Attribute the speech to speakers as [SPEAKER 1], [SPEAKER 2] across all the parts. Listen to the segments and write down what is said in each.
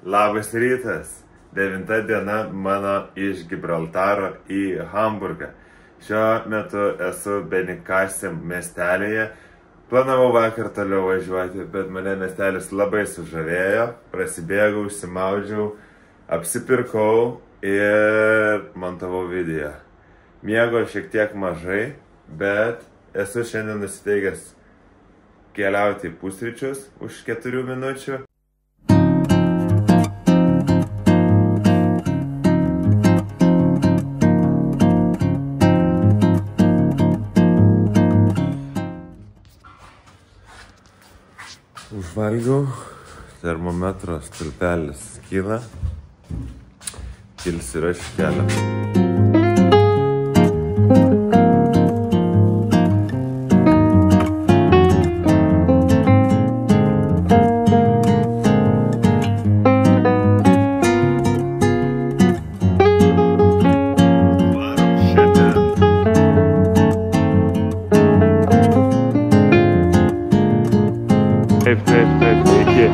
[SPEAKER 1] Labas rytas. 9 diena mano iš Gibraltaro į Hamburgą. Šiuo metu esu Benicassim miestelėje. Planavau vakar toliau važiuoti, bet mane miestelis labai sužavėjo. Prasibėgau, užsimaudžiau, apsipirkau ir montavau video. Miego šiek tiek mažai, bet esu šiandien nusiteikęs keliauti į pusryčius už 4 minučių. Užvalgiau, termometro stulpelis kyla, kils ir aš kelio. Taip, iki.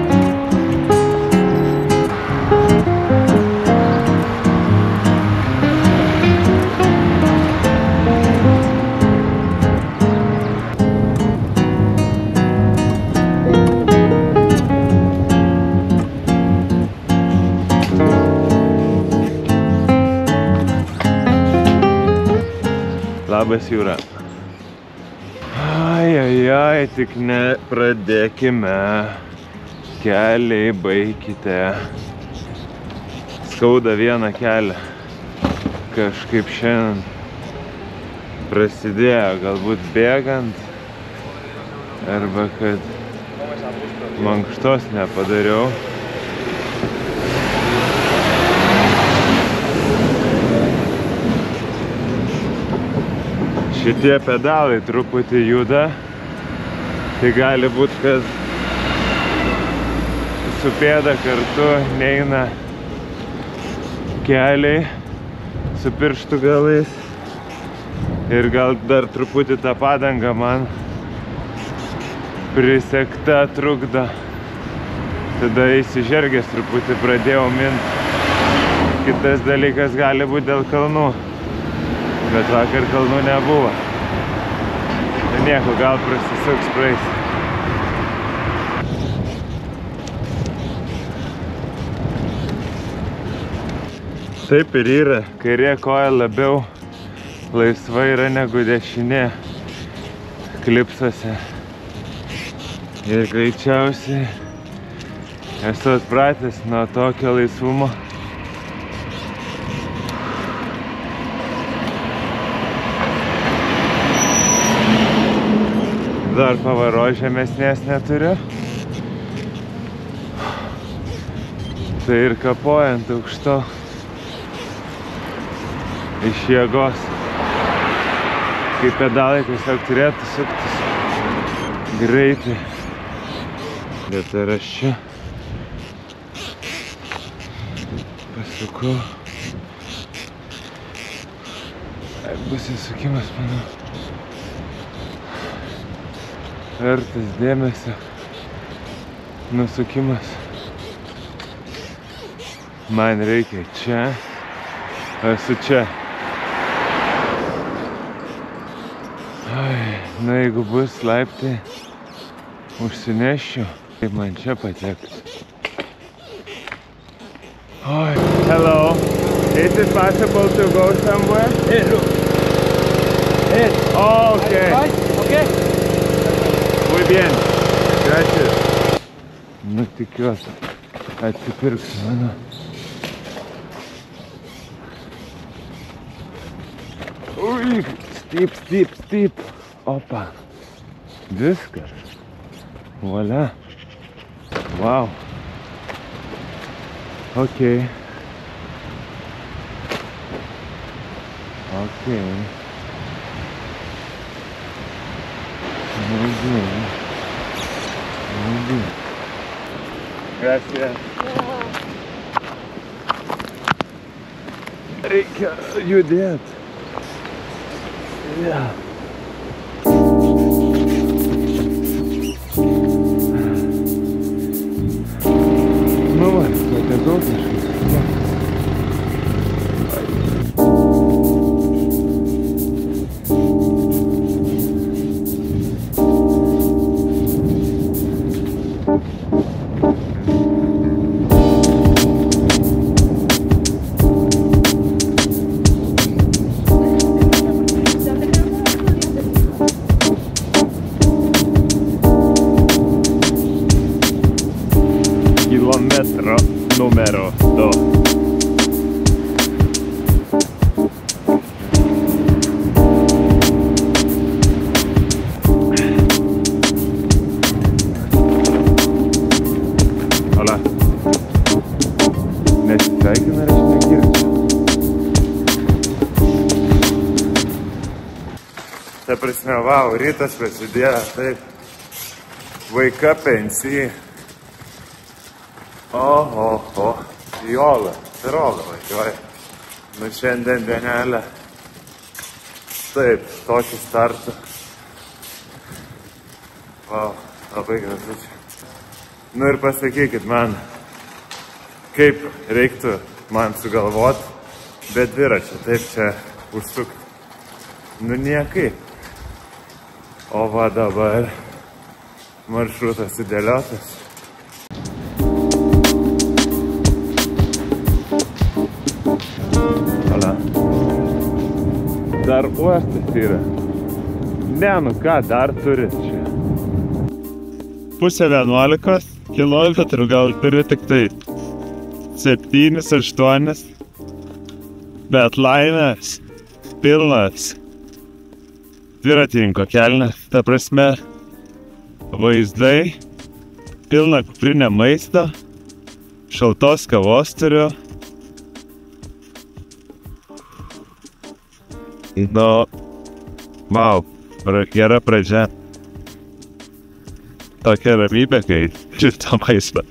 [SPEAKER 1] Labas, Jūra. Ai, tik nepradėkime. Keliai baikite. Skauda vieną kelią. Kažkaip šiandien prasidėjo, galbūt bėgant, arba kad mankštos nepadariau. Šitie pedalai truputį juda, tai gali būt, kad su pėda kartu neina keliai su pirštų galais ir gal dar truputį tą padangą man prisegta trukdo. Tada įsižergęs truputį pradėjau mint. Kitas dalykas gali būti dėl kalnų. Bet vakar kalnų nebuvo. Tai nieko, gal prasisuks praeis. Taip ir yra. Kairė koja labiau laisva yra negu dešinė klipsuose. Ir greičiausiai esu atpratęs nuo tokio laisvumo. Dar pavaros žemesnės neturiu. Tai ir kapojant aukšto iš jėgos. Kai pedalai tiesiog turėtų suktis greitai. Bet ar aš čia pasukau. Bus įsukimas, manau. Vertas dėmesio nusukimas. Man reikia čia, esu čia. Na, jeigu bus laiptai, užsinešiu, kaip man čia patekti. Hello, is it possible to go somewhere?
[SPEAKER 2] Here, look. Here.
[SPEAKER 1] Oh, okay.
[SPEAKER 2] Right? Okay.
[SPEAKER 1] Muy bien, gracias. Nu, tikiuosi, atsipirksiu, mano. Ui, steep. Opa. Viskas. Voila. Wow. Okay. Muy bien. Gracias. Reikia judėti. Yeah. Nu, va, tokia daug kažkaip.
[SPEAKER 2] Kilometro numero 2. Hola. Nesisveikina ir aš negirdžiu. Ta prasme, vau, rytas prasidėjo, taip. Wake up and see. Oho, Jola, Rola važiuoja. Nu šiandien dienelę. Taip, tokį startą. Vau, labai gražu čia. Nu ir pasakykit man, kaip reiktų man sugalvot, bet dviračio taip čia užsukti. Nu niekaip. O va dabar maršrutas sudėliotas. Dar uostas yra. Ne, nu ką, dar turit čia. 10:11, kilometrų gal turi tik tai 7-8, bet laimės pilnas dviratininko kelnes, ta prasme vaizdai, pilna kuprinė maisto, šaltos kavos turiu. Nu, vau, gera pradžia. Tokia ramybė, kai šitą maistą.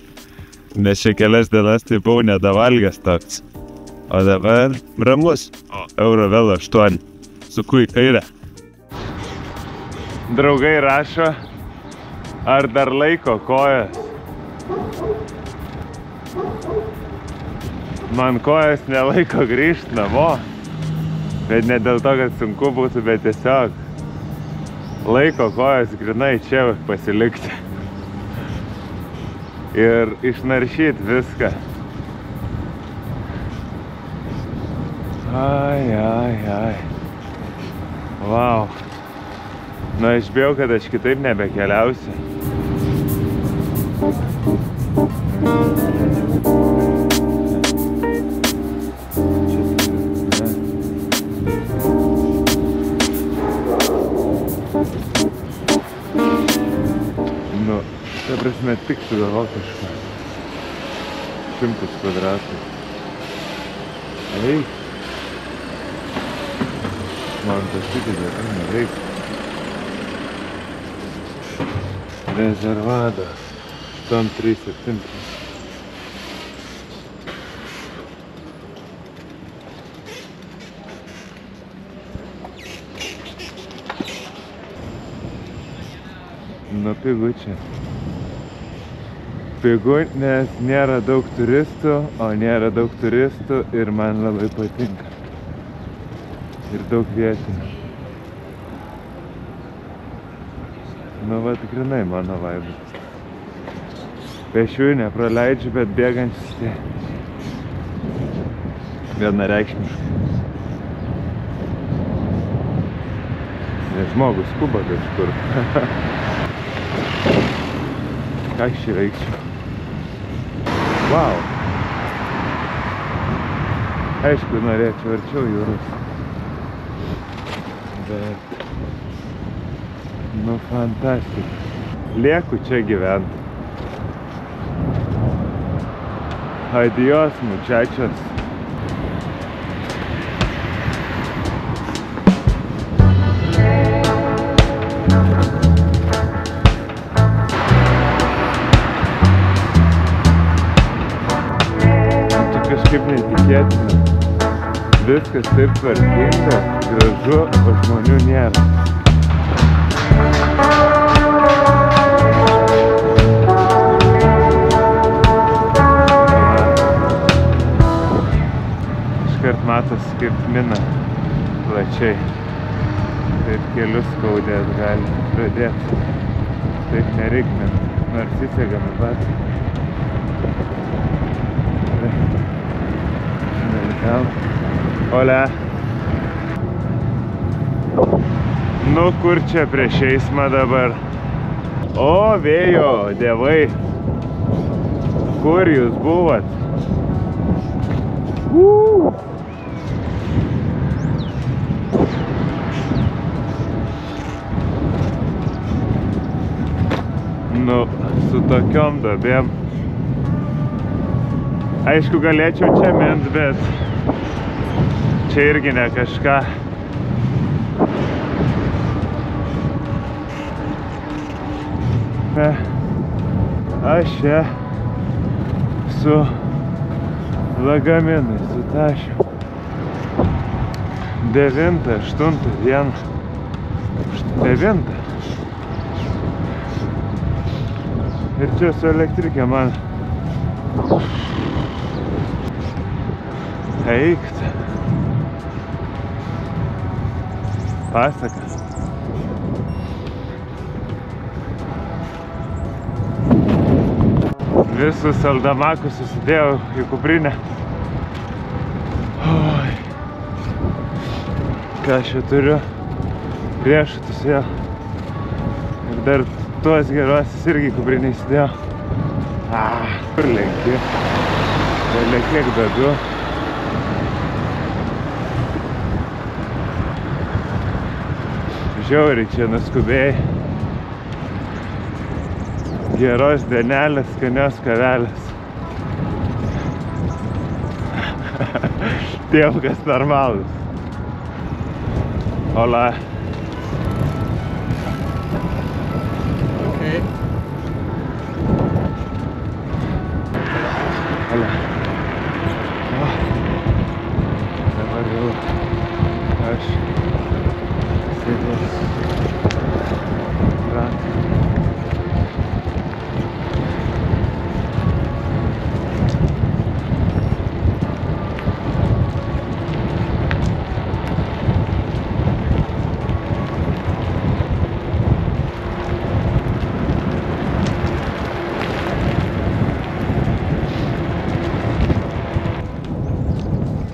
[SPEAKER 2] Nes čia kelias dienas tai buvau nedavalgęs toks. O dabar ramus. O, euro vėl 8. Suku į kairę. Draugai rašo, ar dar laiko kojas. Man kojas nelaiko grįžti namo. Bet ne dėl to, kad sunku būtų, bet tiesiog laiko kojas grinai čia pasilikti. Ir išnaršyti viską. Ai. Vau. Nu, aš bijau, kad aš kitaip nebekeliausiu. Nu, ta prasme, tik sugalvok kažką. 100 kvadratų. Eik. Man tas šitai gerai nereikia. Rezervado 837. Nu, pigu čia. Pigu, nes nėra daug turistų, o nėra daug turistų ir man labai patinka. Ir daug vietinių. Nu, va, tikrinai mano vaibas. Pešiųjų nepraleidžiu, bet bėgančius tai vienareikšmiškai. Nes žmogus skuba kažkur. Ką aš čia veikčiau? Vau! Aišku, norėčiau arčiau jūros. Bet... Nu, fantastika. Lieku čia gyventi. Adios, muchachos. Kažkaip netikėtina. Viskas taip tvarkinga, gražu, o žmonių nėra. matos kaip mina plačiai. Taip kelius skaudėt gali pradėti. Taip nereik min, nors įsiegame pat. Olia. Nu kur čia prieš eismą dabar? O, vėjo, dievai. Kur jūs buvot? Nu, su tokiom duobėm. Aišku, galėčiau čia mint, bet čia irgi ne kažką. Aš čia su lagaminai sutašiau 9, 8 dieną. 9. Ir čia su elektrikė man eikt. Pasakas. Visus saldamakus susidėjau į kuprinę. Oi. Ką aš čia turiu? Riešutus vėl. Ir dar tuos geruosius irgi kuprinę įsidėjau. Kur lenki? Vėlė kiek duobiu. Žiauriai čia nuskubėjai. Geros dienelės, skanios kavelės. Tiem, kas normalus. Hola.
[SPEAKER 3] Okay.
[SPEAKER 2] Hola. Dabar jau aš sėdės ratą.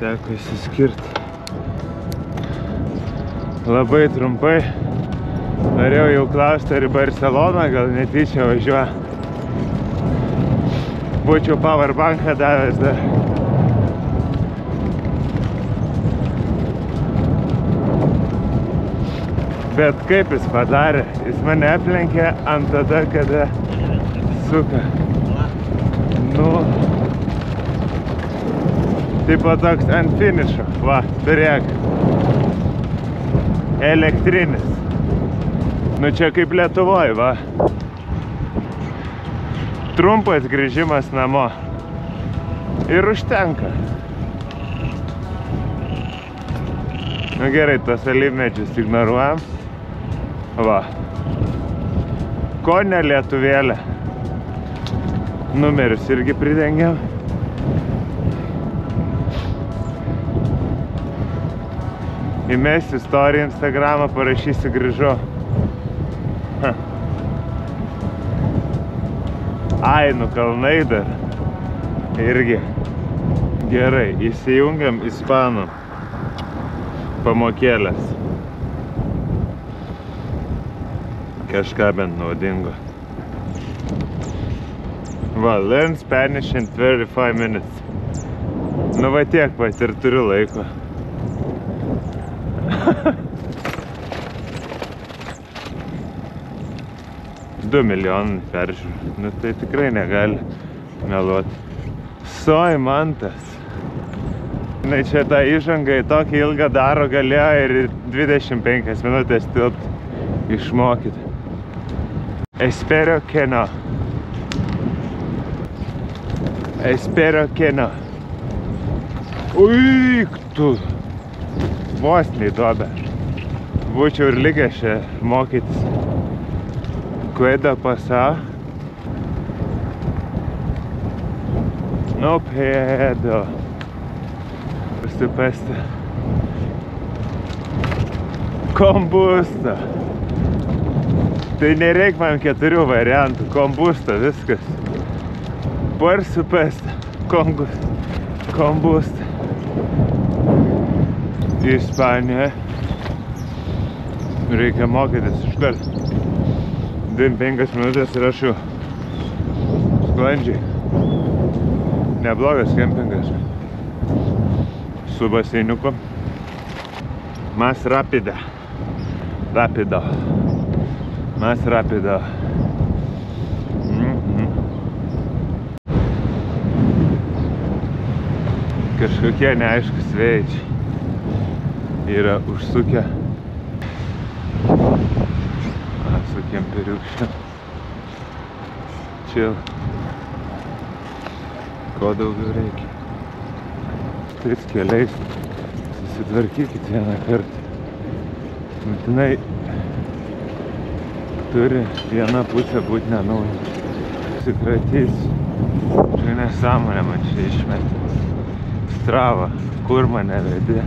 [SPEAKER 2] Teko įsiskirti. Labai trumpai. Norėjau jau klausti, ar į Barceloną gal netyčia važiuoja. Būčiau powerbanką davęs dar. Bet kaip jis padarė? Jis mane aplenkė ant tada, kada suka. Nu... Tipo toks ant finišo. Va, turėk. Elektrinis. Nu čia kaip Lietuvoj, va. Trumpas grįžimas namo. Ir užtenka. Nu gerai, tos alyvmedžius ignoruojam. Va. Ko ne lietuvėlė. Numerius irgi pridengiam. Įmesiu istoriją Instagramą, parašysiu grįžau. Ainų kalnai dar. Irgi. Gerai, įsijungiam ispanų pamokėlės. Kažką bent naudingo. Va, learn Spanish in 35 minutes. Nu va tiek pat ir turiu laiko. 2 milijonai peržiūrų. Nu tai tikrai negali meluoti. Soy mantas. Na čia tą įžangą į tokį ilgą daro galėjo ir 25 minutės tilpt išmokyti. Espero que no. Espero que no. Ui, tu. Vos nei duobė. Būčiau ir likęs čia mokytis. Cueda pasar. No pedo. supesti. Kombusta. Tai nereik man 4 variantų. Kombusta, viskas. Por supesti. Kombusta. Ispanijoje. Reikia mokytis iškart. 25 minutės ir aš jau sklandžiai. Neblogas kempingas. Su baseiniuku. Más rápido. Más rápido. Kažkokie neaiškus vėjai yra užsukę. Su kemperiukščiu. Chill. Ko daugiau reikia. Tais keliais susitvarkykit vieną kartą. Būtinai turi viena pusė būti nenauja. Susikratys. Čia nesąmonė man čia išmetė. Strava, kur mane vedė.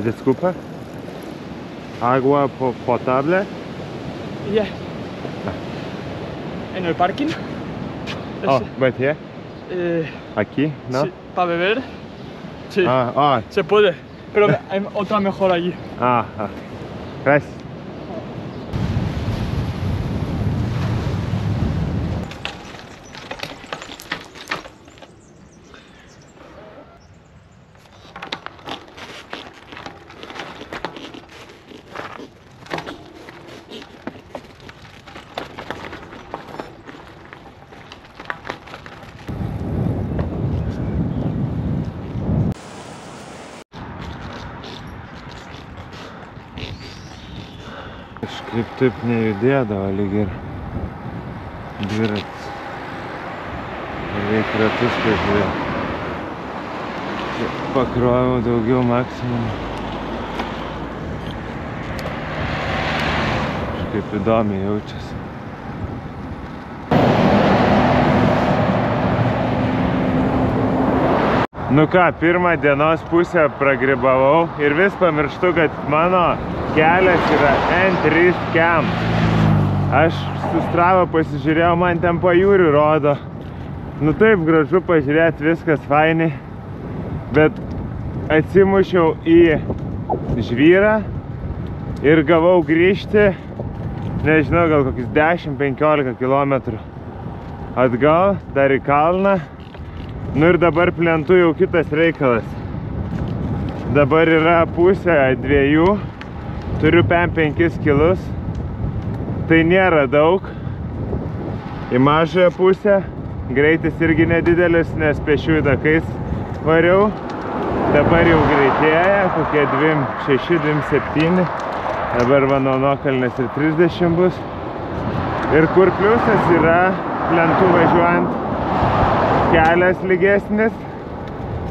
[SPEAKER 2] Disculpa. Agua potable.
[SPEAKER 3] Yeah. En el parking.
[SPEAKER 2] Oh, right here. Aquí, ¿no?
[SPEAKER 3] Sí, para beber. Sí.
[SPEAKER 2] Ah.
[SPEAKER 3] Se puede, pero hay otra mejor allí.
[SPEAKER 2] Gracias. Kažkaip taip nejudėdavo lyg ir dviratis. Beveik ratus pažiūrėjau. Pakroviau daugiau maksimum. Kažkaip įdomiai jaučiasi. Nu ką, pirmą dienos pusę pragribavau ir vis pamirštu, kad mano kelias yra N3 Camp. Aš su Strava pasižiūrėjau, man ten pajūrių rodo. Nu taip, gražu pažiūrėti, viskas fainai. Bet atsimušiau į žvyrą ir gavau grįžti, nežinau, gal kokius 10-15 kilometrų atgal, dar į kalną. Nu ir dabar plentu jau kitas reikalas. Dabar yra pusė 2, Turiu 5 kilus. Tai nėra daug. Į mažąją pusę. Greitis irgi nedidelis, nes pėsčiųjų takais variau. Dabar jau greitėja, kokie 2.6, 2.7. Dabar mano nuokalnės ir 30 bus. Ir kur pliusas yra plentų važiuojant, kelias lygesnis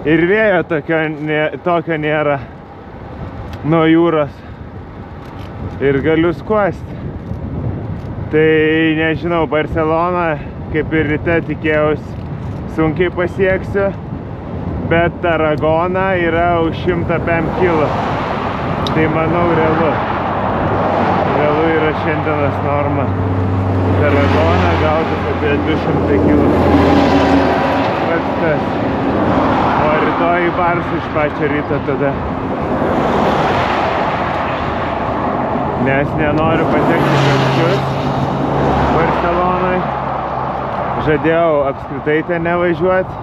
[SPEAKER 2] ir vėjo tokio nėra nuo jūros. Ir galiu skuosti. Tai nežinau, Barceloną, kaip ir ryte tikėjausi, sunkiai pasieksiu, bet Tarragona yra už 105 kg. Tai manau realu. Realu yra šiandienos norma. Tarragona gautų apie 200 kg. Pats tas. O rytoj į Barsą iš pačio ryto tada. Nes nenoriu patekti karščius Barcelonai. Žadėjau apskritai ten nevažiuoti,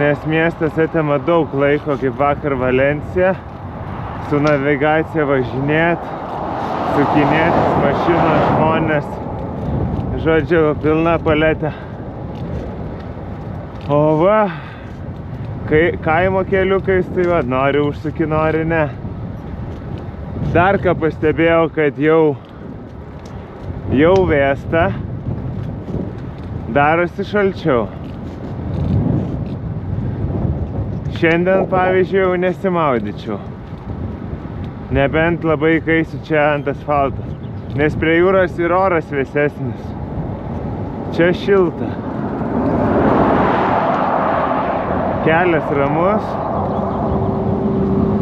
[SPEAKER 2] nes miestas atima daug laiko, kaip vakar Valencija. Su navigacija važinėti, sukinėtis, mašinos, žmonės. Žodžiu, pilna paletė. O va, kaimo keliukais, tai va, nori užsuki, nori ne. Dar ką pastebėjau, kad jau vėsta, darosi šalčiau. Šiandien, pavyzdžiui, jau nesimaudyčiau. Nebent labai kaisiu čia ant asfalto. Nes prie jūros ir oras vėsesnis. Čia šilta. Kelias ramus.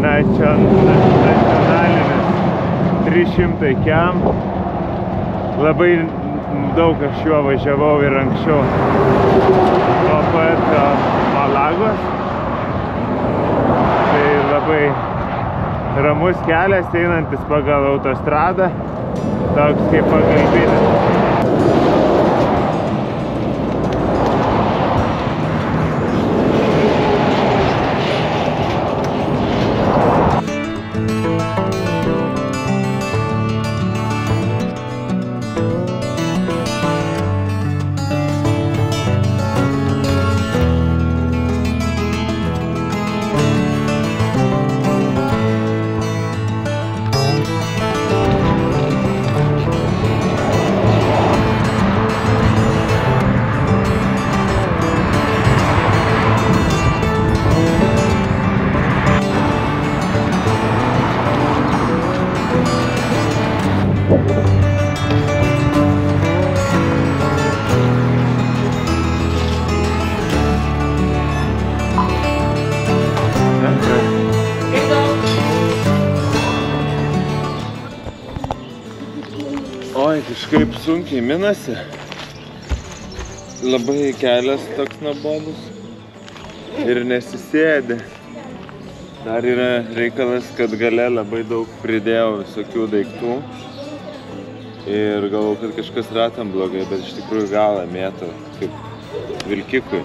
[SPEAKER 2] Na, čia nacionalinis 300 kiam. Labai daug aš juo važiavau ir anksčiau. Nuo pat Malagos. Tai labai ramus kelias, einantis pagal autostradą, toks kaip pagalbinis.
[SPEAKER 1] Oi, kažkaip sunkiai minasi. Labai kelias toks nuobodus. Ir nesisėdi. Dar yra reikalas, kad gale labai daug pridėjau visokių daiktų. Ir galvoju, kad kažkas ratam blogai, bet iš tikrųjų galą mėto kaip vilkikui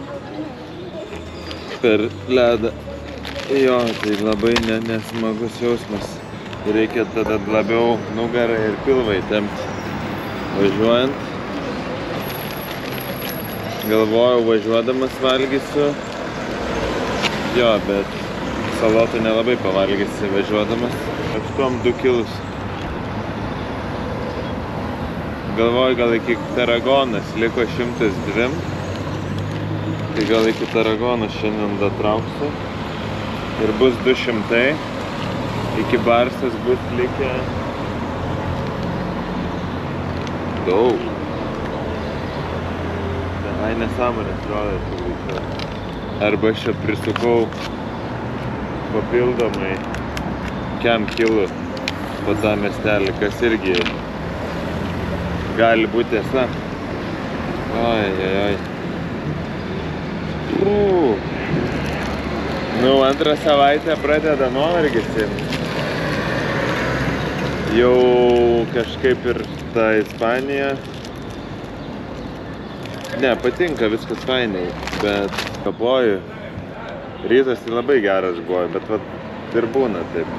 [SPEAKER 1] per ledą. Jo, tai labai nesmagus jausmas. Reikia tada labiau nugarą ir pilvą įtempti. Važiuojant. Galvojau, važiuodamas valgysiu. Jo, bet salotų nelabai pavalgysi važiuodamas. 8-2 kilus. Galvoju, gal iki Tarragonas liko 102. Tai gal iki Tarragonas šiandien datrauksiu. Ir bus 200. Iki Barsas bus likę daug. Ai, nesąmonės rodo tų laikų. Arba aš čia prisukau papildomai kiam kilų po tą miestelį, kas irgi gali būti tiesa. Oi. Nu, antrą savaitę pradeda nuovargis. Jau kažkaip ir ta Ispanija. Ne, patinka viskas fainiai, bet kapoju. Rytas tai labai geras buvo, bet vat ir būna taip.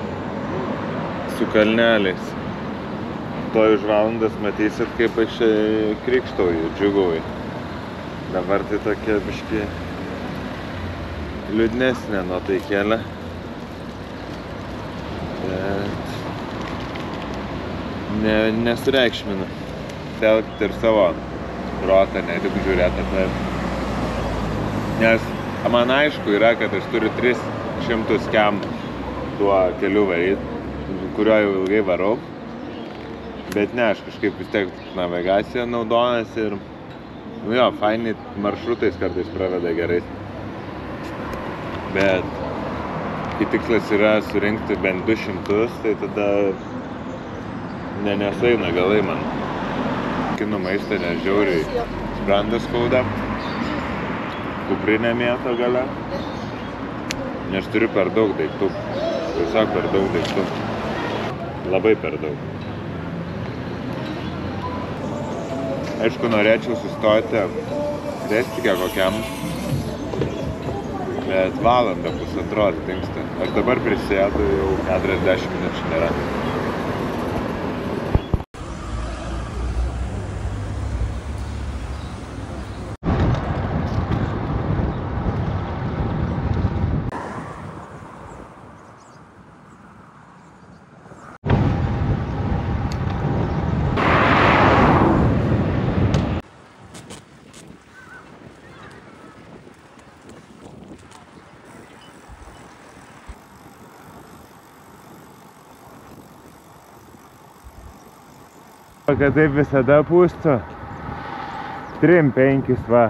[SPEAKER 2] su kalneliais. Toj už valandas matysit, kaip aš krikštauju, džiugauju. Dabar tai tokia biški liūdnesnė nuotaikėlė. Bet nesureikšminu. Telkti ir savo protą, ne tik žiūrėti taip. Nes man aišku yra, kad aš turiu 300 kem tuo keliu varyt, kurio jau ilgai varau. Bet ne, aš kažkaip vis tiek navigaciją naudojas ir jo, fainiai maršrutais kartais praveda gerai. Bet kai tikslas yra surinkti bent 200, tai tada nesueina galai man. Kinu maistą nežiauriai sprandą skauda, kuprinę mėto gale, nes turiu per daug daiktų. Tiesiog per daug daiktų. Labai per daug. Aišku, norėčiau sustoti Restikė kokiam, bet valandą pusantros dingsta. Aš dabar prisėdu jau 40 minučių nėra. Kad taip visada pūstų 3-5 va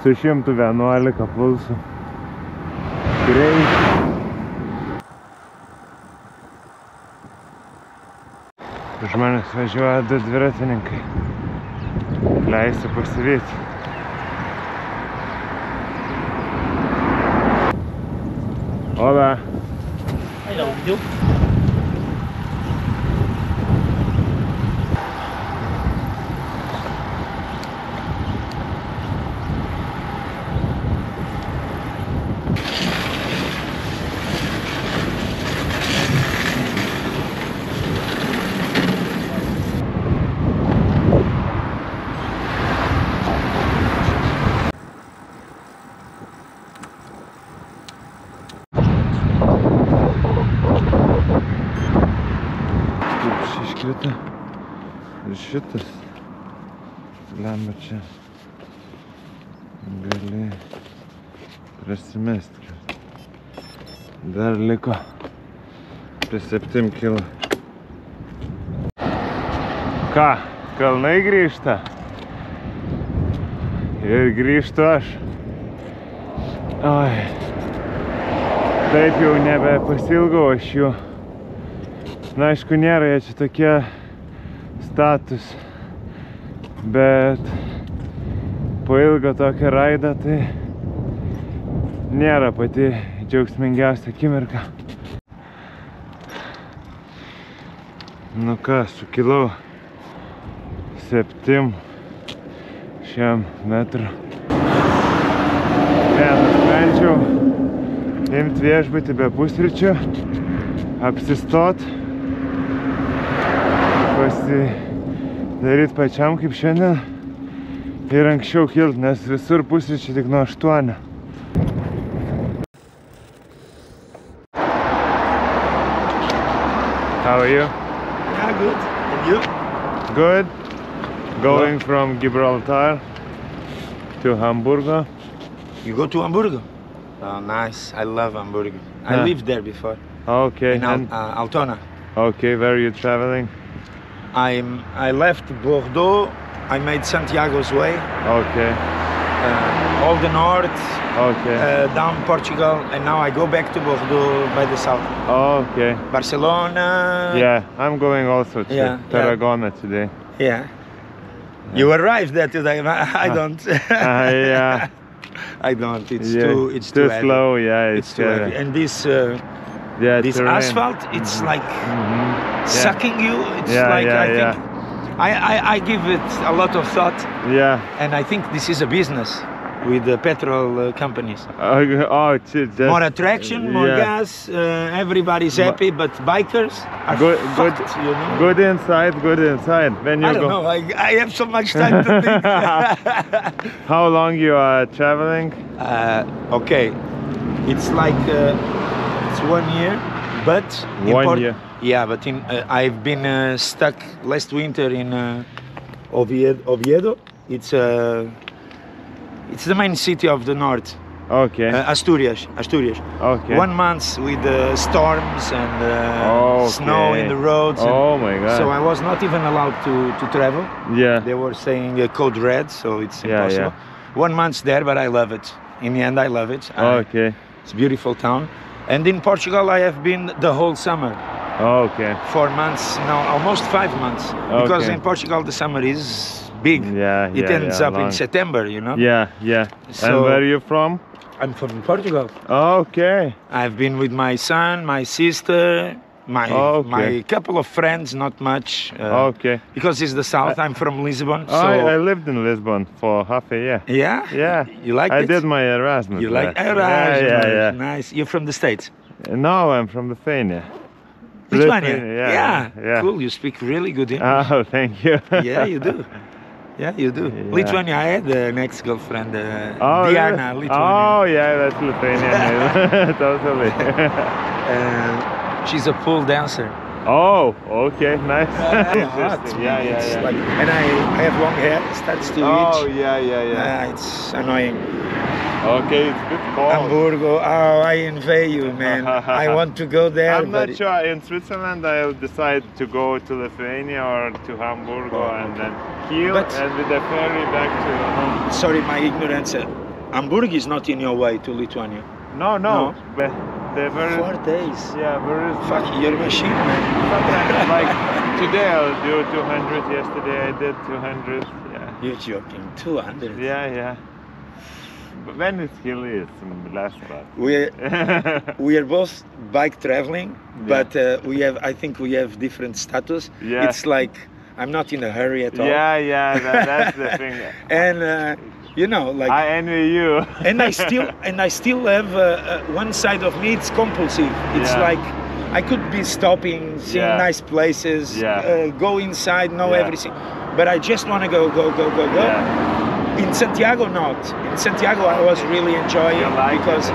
[SPEAKER 2] su 111 pulsų greičiu. Už manęs važiuoja 2 dviratininkai. Leisiu pasivyti. Hola.
[SPEAKER 3] Hello, you.
[SPEAKER 2] Iškrita ir šitas lemba čia gali prasimesti. Dar liko apie 7 kg. Ką, kalnai grįžta ir grįžtu aš. Oi, taip jau nebepasilgau aš jų. Na, aišku, nėra jie čia tokie status, bet po ilgo tokio raido tai nėra pati džiaugsmingiausia akimirka. Nu ką, sukilau 7 metrų. Nusprendžiau imti viešbutį be pusryčių, apsistot, pasidaryt pačiam kaip šiandien ir anksčiau kilt, nes visur pusryčiai tik nuo 8. How are you?
[SPEAKER 4] Yeah, good. And you?
[SPEAKER 2] Good. Going from Gibraltar to Hamburgo.
[SPEAKER 4] You go to Hamburgo? Oh, nice. I love Hamburgo. I
[SPEAKER 2] Yeah.
[SPEAKER 4] lived there before.
[SPEAKER 2] Okay.
[SPEAKER 4] In Altona.
[SPEAKER 2] Okay, where are you traveling?
[SPEAKER 4] I left Bordeaux. I made Santiago's way.
[SPEAKER 2] Okay.
[SPEAKER 4] All the north,
[SPEAKER 2] Okay.
[SPEAKER 4] down Portugal, and now I go back to Bordeaux by the south.
[SPEAKER 2] Okay.
[SPEAKER 4] Barcelona.
[SPEAKER 2] Yeah, I'm going also to
[SPEAKER 4] Yeah,
[SPEAKER 2] Tarragona today.
[SPEAKER 4] Yeah. You arrived there today. I don't.
[SPEAKER 2] Yeah.
[SPEAKER 4] I don't. It's
[SPEAKER 2] Yeah,
[SPEAKER 4] too. It's too heavy.
[SPEAKER 2] slow. Yeah,
[SPEAKER 4] It's too heavy. And this
[SPEAKER 2] yeah,
[SPEAKER 4] this
[SPEAKER 2] terrain.
[SPEAKER 4] asphalt, it's like
[SPEAKER 2] Yeah.
[SPEAKER 4] sucking you. It's
[SPEAKER 2] Yeah,
[SPEAKER 4] like
[SPEAKER 2] yeah,
[SPEAKER 4] I think I give it a lot of thought,
[SPEAKER 2] Yeah.
[SPEAKER 4] and I think this is a business. with the petrol companies.
[SPEAKER 2] Oh, just
[SPEAKER 4] More attraction, more
[SPEAKER 2] yeah.
[SPEAKER 4] gas, everybody's happy, but bikers are fucked, you know?
[SPEAKER 2] Good inside. When you
[SPEAKER 4] I don't know, I have so much time to think.
[SPEAKER 2] How long you are traveling?
[SPEAKER 4] Okay, it's like it's 1 year, but in
[SPEAKER 2] 1 year.
[SPEAKER 4] Yeah, but I've been stuck last winter in Oviedo. It's the main city of the north.
[SPEAKER 2] Okay.
[SPEAKER 4] Asturias.
[SPEAKER 2] Okay.
[SPEAKER 4] 1 month with storms and snow in the roads.
[SPEAKER 2] Oh my God.
[SPEAKER 4] So I was not even allowed to travel.
[SPEAKER 2] Yeah.
[SPEAKER 4] They were saying code red, so it's
[SPEAKER 2] Yeah,
[SPEAKER 4] impossible. 1 month there, but I love it. In the end, I love it.
[SPEAKER 2] Okay.
[SPEAKER 4] It's a beautiful town. And in Portugal, I have been the whole summer.
[SPEAKER 2] Okay.
[SPEAKER 4] 4 months, no, almost 5 months. Because
[SPEAKER 2] Okay.
[SPEAKER 4] in Portugal, the summer is big.
[SPEAKER 2] Yeah,
[SPEAKER 4] It
[SPEAKER 2] yeah,
[SPEAKER 4] ends
[SPEAKER 2] yeah,
[SPEAKER 4] up
[SPEAKER 2] long.
[SPEAKER 4] in September, you know?
[SPEAKER 2] Yeah.
[SPEAKER 4] So-
[SPEAKER 2] And where are you from?
[SPEAKER 4] I'm from Portugal.
[SPEAKER 2] Okay.
[SPEAKER 4] I've been with my son, my sister,
[SPEAKER 2] Okay.
[SPEAKER 4] my couple of friends, not much.
[SPEAKER 2] Okay.
[SPEAKER 4] Because it's the south, I'm from Lisbon. So
[SPEAKER 2] I lived in Lisbon for half a year.
[SPEAKER 4] yeah?
[SPEAKER 2] Yeah.
[SPEAKER 4] You like
[SPEAKER 2] I
[SPEAKER 4] it?
[SPEAKER 2] did my Erasmus.
[SPEAKER 4] You like
[SPEAKER 2] there.
[SPEAKER 4] Erasmus?
[SPEAKER 2] Yeah.
[SPEAKER 4] Nice. You're from the States?
[SPEAKER 2] No, I'm from Lithuania.
[SPEAKER 4] Lithuania?
[SPEAKER 2] Yeah.
[SPEAKER 4] Cool, you speak really good English.
[SPEAKER 2] Oh, thank you.
[SPEAKER 4] Yeah, you do. Yeah, you do.
[SPEAKER 2] Yeah.
[SPEAKER 4] Lithuania, I had an ex-girlfriend,
[SPEAKER 2] Oh,
[SPEAKER 4] Diana,
[SPEAKER 2] really?
[SPEAKER 4] Lithuania.
[SPEAKER 2] Oh, yeah, that's Lithuanian. Totally.
[SPEAKER 4] She's a pole dancer.
[SPEAKER 2] Oh, okay, nice.
[SPEAKER 4] Hot,
[SPEAKER 2] Interesting.
[SPEAKER 4] man.
[SPEAKER 2] Yeah.
[SPEAKER 4] It's like, and I have long hair, it starts to
[SPEAKER 2] Oh,
[SPEAKER 4] itch.
[SPEAKER 2] yeah.
[SPEAKER 4] It's annoying.
[SPEAKER 2] Okay, it's a bit cold.
[SPEAKER 4] Hamburgo, oh, I envy you, man. I want to go there.
[SPEAKER 2] I'm
[SPEAKER 4] but
[SPEAKER 2] not sure. In Switzerland, I'll decide to go to Lithuania or to Hamburgo and then Kiel
[SPEAKER 4] But-
[SPEAKER 2] and with the ferry back to home.
[SPEAKER 4] Sorry, my ignorance. Hamburg is not in your way to Lithuania.
[SPEAKER 2] No.
[SPEAKER 4] No.
[SPEAKER 2] But they're very...
[SPEAKER 4] 4 days.
[SPEAKER 2] Yeah, very...
[SPEAKER 4] Fuck, you're a machine, man.
[SPEAKER 2] Sometimes, like, today I'll do 200. Yesterday I did 200. Yeah.
[SPEAKER 4] You're joking. 200.
[SPEAKER 2] Yeah. But when it's hilly, it's less bad.
[SPEAKER 4] We are both bike traveling, but I think we have different status.
[SPEAKER 2] Yeah.
[SPEAKER 4] It's like I'm not in a hurry at all.
[SPEAKER 2] Yeah, that's the thing.
[SPEAKER 4] And you know, like
[SPEAKER 2] I envy you.
[SPEAKER 4] and I still have one side of me. It's compulsive. It's
[SPEAKER 2] Yeah.
[SPEAKER 4] like I could be stopping, seeing
[SPEAKER 2] Yeah.
[SPEAKER 4] nice places,
[SPEAKER 2] Yeah.
[SPEAKER 4] go inside, know
[SPEAKER 2] Yeah.
[SPEAKER 4] everything, but I just want to go.
[SPEAKER 2] Yeah.
[SPEAKER 4] In Santiago, not. In Santiago, I was really enjoying
[SPEAKER 2] You like
[SPEAKER 4] because
[SPEAKER 2] it,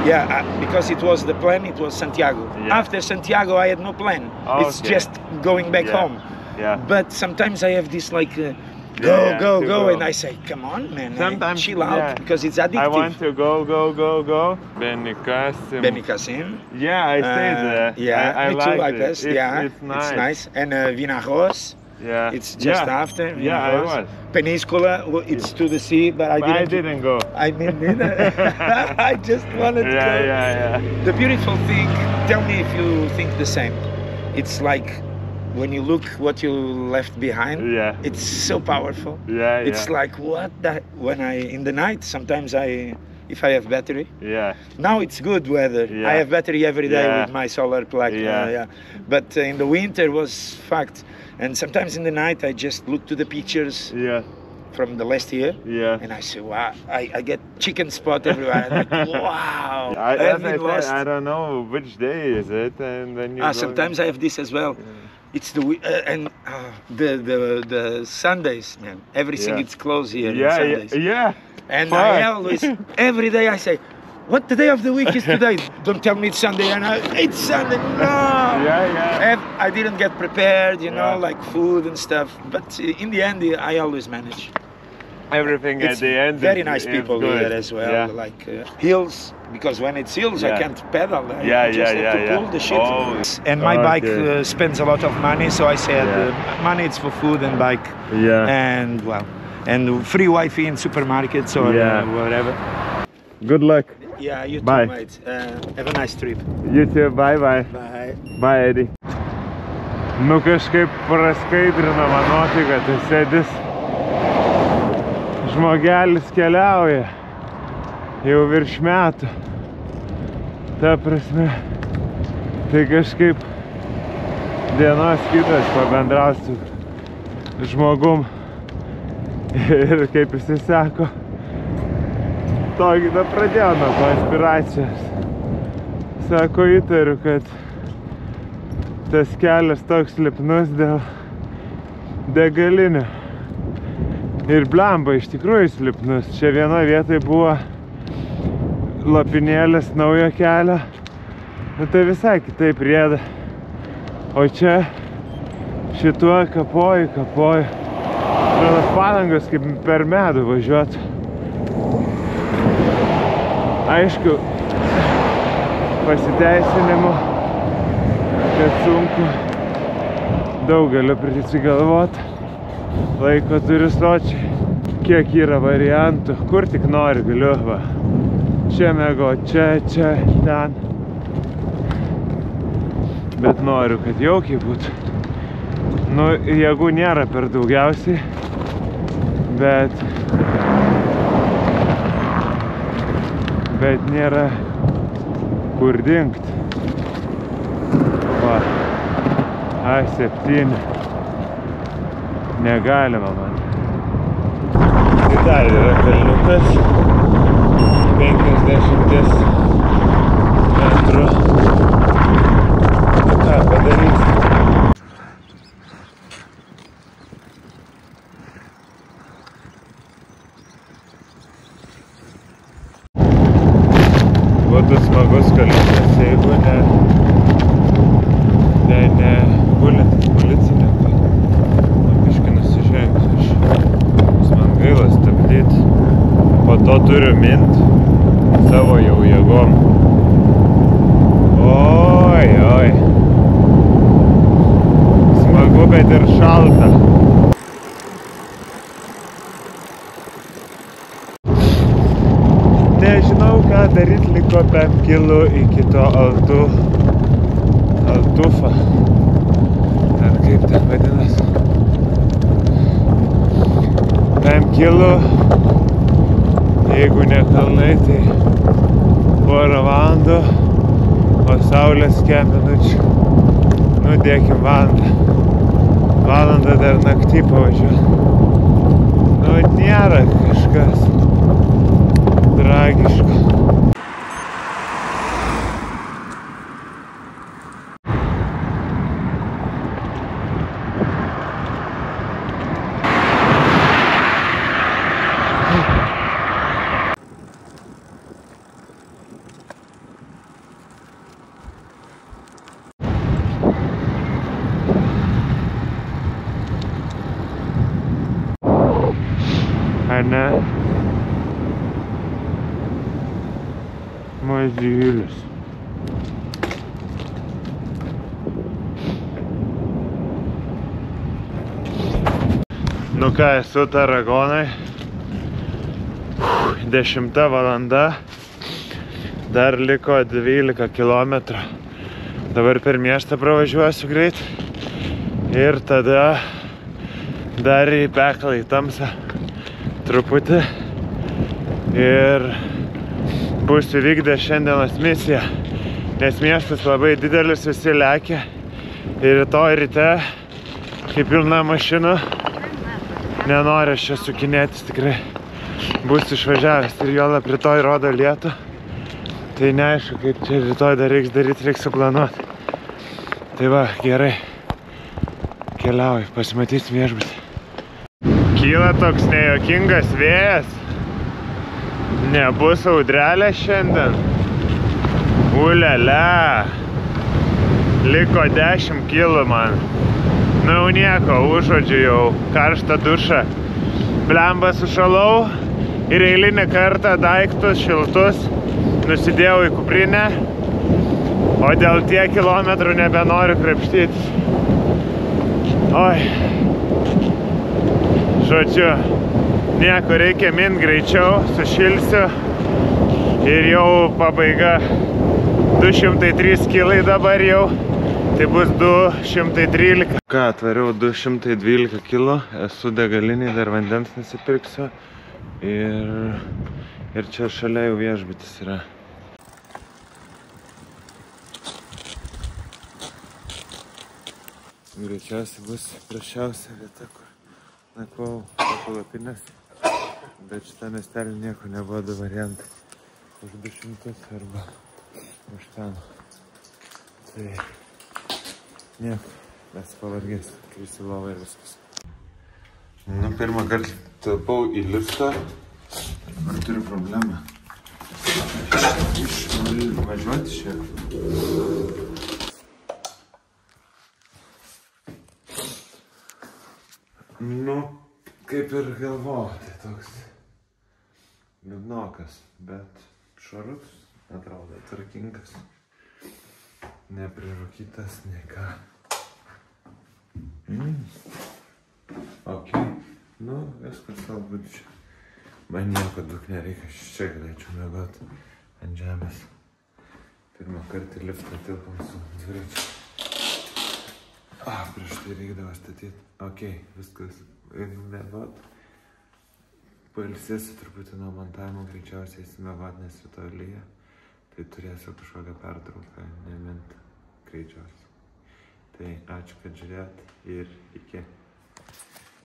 [SPEAKER 2] yeah?
[SPEAKER 4] because it was the plan. It was Santiago.
[SPEAKER 2] Yeah.
[SPEAKER 4] After Santiago, I had no plan. It's
[SPEAKER 2] Okay.
[SPEAKER 4] just going back
[SPEAKER 2] Yeah.
[SPEAKER 4] home.
[SPEAKER 2] Yeah.
[SPEAKER 4] But sometimes I have this like
[SPEAKER 2] Yeah,
[SPEAKER 4] go,
[SPEAKER 2] to go.
[SPEAKER 4] and I say, come on, man,
[SPEAKER 2] Sometimes,
[SPEAKER 4] chill out
[SPEAKER 2] yeah.
[SPEAKER 4] because it's addictive.
[SPEAKER 2] I want to go. Benicassim.
[SPEAKER 4] Benicassim.
[SPEAKER 2] Yeah, I stayed there.
[SPEAKER 4] Yeah,
[SPEAKER 2] I
[SPEAKER 4] me
[SPEAKER 2] like
[SPEAKER 4] too. I
[SPEAKER 2] it.
[SPEAKER 4] guess.
[SPEAKER 2] It's nice.
[SPEAKER 4] And Vinarros.
[SPEAKER 2] Yeah.
[SPEAKER 4] It's just
[SPEAKER 2] Yeah.
[SPEAKER 4] after.
[SPEAKER 2] Yeah, I
[SPEAKER 4] Vinarros.
[SPEAKER 2] was.
[SPEAKER 4] Peníscola. It's to the sea, but
[SPEAKER 2] I didn't go.
[SPEAKER 4] I mean, neither. I just wanted to go.
[SPEAKER 2] Yeah.
[SPEAKER 4] The beautiful thing, tell me if you think the same. It's like when you look what you left behind,
[SPEAKER 2] Yeah.
[SPEAKER 4] it's so powerful.
[SPEAKER 2] Yeah.
[SPEAKER 4] It's like what that when in the night sometimes if I have battery.
[SPEAKER 2] Yeah.
[SPEAKER 4] Now it's good weather.
[SPEAKER 2] Yeah.
[SPEAKER 4] I have battery every day
[SPEAKER 2] Yeah.
[SPEAKER 4] with my solar plug.
[SPEAKER 2] Yeah.
[SPEAKER 4] But in the winter was fucked. And sometimes in the night I just look to the pictures
[SPEAKER 2] Yeah.
[SPEAKER 4] from the last year.
[SPEAKER 2] Yeah.
[SPEAKER 4] And I say, wow, I get chicken spot everywhere. I'm like, wow,
[SPEAKER 2] As
[SPEAKER 4] have
[SPEAKER 2] I
[SPEAKER 4] been
[SPEAKER 2] said,
[SPEAKER 4] lost.
[SPEAKER 2] I don't know which day is it, and then you. go-
[SPEAKER 4] Sometimes I have this as well. It's the Sundays, man. Everything
[SPEAKER 2] Yeah.
[SPEAKER 4] is closed here. on
[SPEAKER 2] Yeah.
[SPEAKER 4] Sundays.
[SPEAKER 2] Yeah.
[SPEAKER 4] And
[SPEAKER 2] Fuck.
[SPEAKER 4] I always, every day I say, what the day of the week is today? Don't tell me it's Sunday. And it's Sunday. No.
[SPEAKER 2] Yeah.
[SPEAKER 4] I didn't get prepared, you know,
[SPEAKER 2] Yeah.
[SPEAKER 4] like food and stuff. But in the end, I always manage.
[SPEAKER 2] Everything
[SPEAKER 4] It's
[SPEAKER 2] at the end.
[SPEAKER 4] very
[SPEAKER 2] is-
[SPEAKER 4] nice
[SPEAKER 2] is
[SPEAKER 4] people
[SPEAKER 2] good.
[SPEAKER 4] here as well.
[SPEAKER 2] Yeah.
[SPEAKER 4] Like hills, because when it's hills, I
[SPEAKER 2] Yeah.
[SPEAKER 4] can't pedal. I
[SPEAKER 2] Yeah,
[SPEAKER 4] just
[SPEAKER 2] yeah,
[SPEAKER 4] have to
[SPEAKER 2] yeah,
[SPEAKER 4] pull
[SPEAKER 2] yeah.
[SPEAKER 4] the shit.
[SPEAKER 2] Oh.
[SPEAKER 4] And my bike
[SPEAKER 2] Okay.
[SPEAKER 4] spends a lot of money, so I said
[SPEAKER 2] Yeah.
[SPEAKER 4] money it's for food and bike.
[SPEAKER 2] Yeah.
[SPEAKER 4] And well, and free Wi-Fi in supermarkets or
[SPEAKER 2] Yeah.
[SPEAKER 4] whatever.
[SPEAKER 2] Good luck.
[SPEAKER 4] Yeah, you too,
[SPEAKER 2] Bye.
[SPEAKER 4] mate. Have a nice trip.
[SPEAKER 2] You too. Bye.
[SPEAKER 4] Bye.
[SPEAKER 2] Bye, Eddie. Nu kažkaip praskaidrina man nuotaiką, tai sėdis. Žmogelis keliauja jau virš metų. Ta prasme, tai kažkaip dienos kitas pabendrausiu žmogum ir kaip jis sako, tokį, pradėjo nuo konspiracijos. Sako, įtariu, kad tas kelias toks lipnus dėl degalinių. Ir blemba, iš tikrųjų slipnus. Čia vienoje vietoje buvo lopinėlis naujo kelio. Nu tai visai kitaip rieda. O čia šituo kapoju. Atrodo padangos kaip per medų važiuotų. Aišku, pasiteisinimo, kad sunku daug galiu prisigalvoti. Laiko turiu sočiai. Kiek yra variantų, kur tik nori galiu, va. Čia mėgo, čia, ten. Bet noriu, kad jaukiai būtų. Nu, jėgų nėra per daugiausiai, bet nėra kur dingt. Va, A7. Negalima man. Tai dar yra kalniukas. 50 metrų. Ką padarysi? Būtų smagus kalniukas, jeigu ne gulintis policininkai. Biškai nusižengsiu aš. Man gaila stabdyti. Po to turiu mint savo jau jėgom. Oi. Smagu, bet ir šalta. Nežinau, ką daryti, liko 5 kilų iki to Altufą. Ar kaip ten vadinasi. 5 kilų. Jeigu ne kalnai, tai porą valandų, o saulės 5 minučių. Nudėkim valandą dar naktį pavažiuoti. Nu, nėra kažkas tragiško. Ar ne? Mažylis. Nu ką, esu Taragonai. 10 valanda. Dar liko 12 kilometrų. Dabar per miestą pravažiuosiu greit. Ir tada dar į peklą, į tamsą. Truputį ir bus įvykdę šiandienos misiją, nes miestas labai didelis, visi lekia ir rytoj ryte, kaip pilna mašinų, nenori aš čia sukinėtis, tikrai bus išvažiavęs ir juolab rytoj rodo lietų, tai neaišku, kaip čia rytoj dar reiks daryti, reiks suplanuoti. Tai va, gerai, keliauju, pasimatysim viešbutį. Kyla toks nejuokingas vėjas. Nebus audrelė šiandien. Ulialia. Liko 10 kilų man. Nu jau nieko, užuodžiu jau karštą dušą. Blemba sušalau ir eilinį kartą daiktus šiltus nusidėjau į kuprinę, o dėl tiek kilometrų nebenoriu krapštytis. Oi. Žodžiu, nieko, reikia mint greičiau, sušilsiu ir jau pabaiga. 203 kilai dabar jau, tai bus 213. Ką, atvariau 212 kilų, esu degaliniai, dar vandens nusipirksiu ir čia šalia jau viešbutis yra. Greičiausiai bus prašiausia vieta, kur nakvau palapinės, Bet šitą miestelį nieko nebuvo du variantai. Už 200 arba už ten. Tai nieko, mes pavargės, visi lova ir viskas. Nu, pirmą kartą tapau į liftą. Ar turiu problemą? Važiuoti šiek. Nu, kaip ir galvoju, tai toks liūdnokas, bet švarus, atrodo, tvarkingas. Neprirūkytas, nei ką. Ok, nu, viskas galbūt čia. Man nieko daug nereikia, aš čia galėčiau miegoti ant žemės. Pirmą kartą į liftą tilpam su dviračiu. Prieš tai reikdavo statyti. Ok, viskas. Miegot. Pailsėsiu truputį nuo montavimo, greičiausiai įsimiegot, nes rytoj lyja. Tai turėsiu kažkokią pertrauką, nemint greičiausiai. Tai ačiū, kad žiūrėt ir iki.